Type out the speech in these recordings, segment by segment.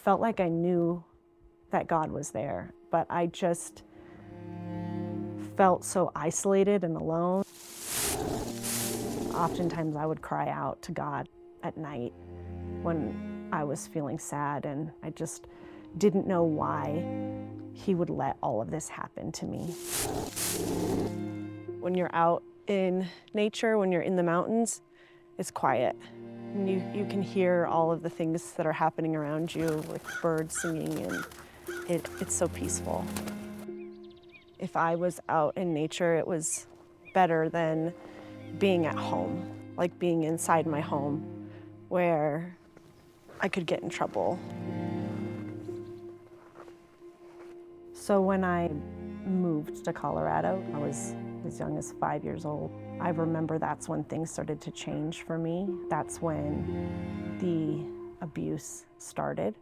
felt like I knew that God was there, but I just felt so isolated and alone. Oftentimes I would cry out to God at night when I was feeling sad, and I just didn't know why He would let all of this happen to me. When you're out in nature, when you're in the mountains, it's quiet. And you can hear all of the things that are happening around you with birds singing, and it's so peaceful. If I was out in nature, it was better than being at home, like being inside my home where I could get in trouble. So when I moved to Colorado, I was as young as 5 years old. I remember that's when things started to change for me. That's when the abuse started.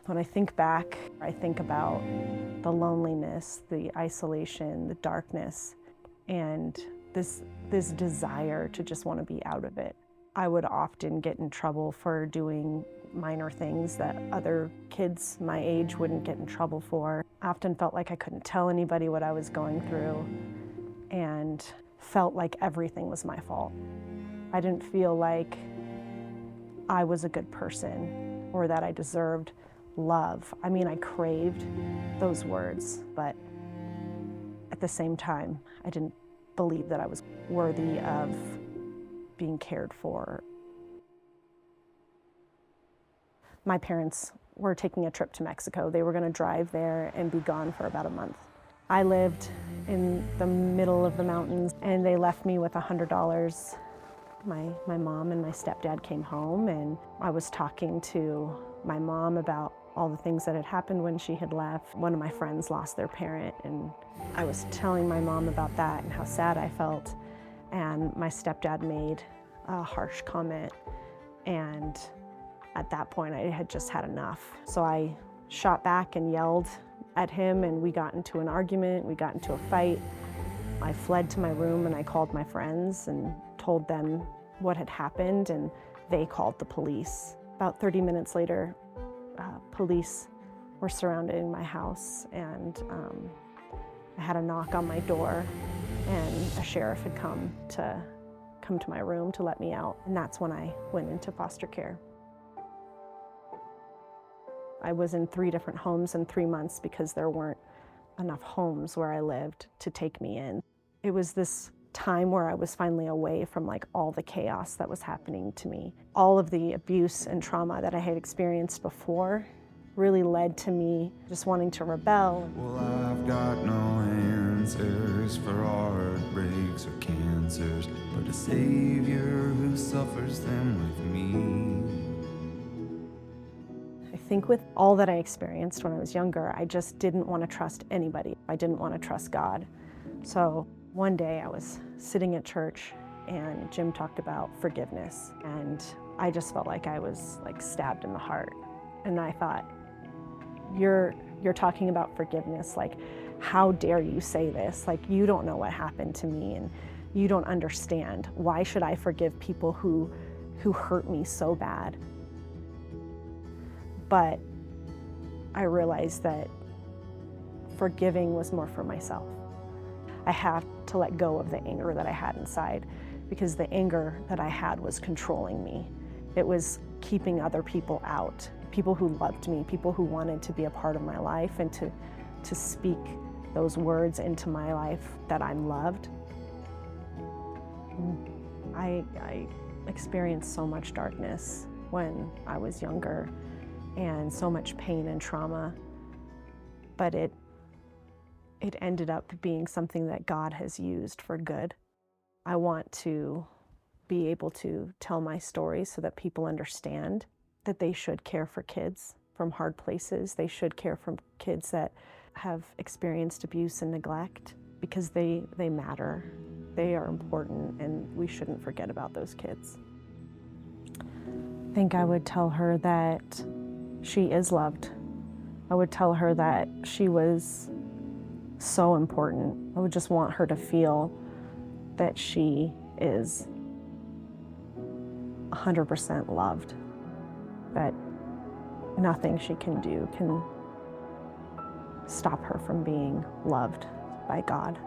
When I think back, I think about the loneliness, the isolation, the darkness, and this desire to just want to be out of it. I would often get in trouble for doing minor things that other kids my age wouldn't get in trouble for. I often felt like I couldn't tell anybody what I was going through, and felt like everything was my fault. I didn't feel like I was a good person or that I deserved love. I mean, I craved those words, but at the same time, I didn't believe that I was worthy of being cared for. My parents were taking a trip to Mexico. They were going to drive there and be gone for about a month. I lived in the middle of the mountains, and they left me with $100. My mom and my stepdad came home, and I was talking to my mom about all the things that had happened when she had left. One of my friends lost their parent, and I was telling my mom about that and how sad I felt. And my stepdad made a harsh comment, and at that point I had just had enough. So I shot back and yelled at him, and we got into an argument, we got into a fight. I fled to my room and I called my friends and told them what had happened, and they called the police. About 30 minutes later, police were surrounding my house, and I had a knock on my door, and a sheriff had come to my room to let me out, and that's when I went into foster care. I was in 3 different homes in 3 months because there weren't enough homes where I lived to take me in. It was this time where I was finally away from like all the chaos that was happening to me. All of the abuse and trauma that I had experienced before really led to me just wanting to rebel. Well, I've got no answers for heartbreaks or cancers, but a savior who suffers them with me. I think with all that I experienced when I was younger, I just didn't want to trust anybody. I didn't want to trust God. So one day I was sitting at church and Jim talked about forgiveness, and I just felt like I was like stabbed in the heart. And I thought, you're talking about forgiveness, like how dare you say this? Like, you don't know what happened to me and you don't understand. Why should I forgive people who hurt me so bad? But I realized that forgiving was more for myself. I have to let go of the anger that I had inside, because the anger that I had was controlling me. It was keeping other people out, people who loved me, people who wanted to be a part of my life and to speak those words into my life that I'm loved. I experienced so much darkness when I was younger, and so much pain and trauma, but it ended up being something that God has used for good. I want to be able to tell my story so that people understand that they should care for kids from hard places. They should care for kids that have experienced abuse and neglect, because they matter. They are important, and we shouldn't forget about those kids. I think I would tell her that she is loved. I would tell her that she was so important. I would just want her to feel that she is 100% loved, that Nothing she can do can stop her from being loved by God.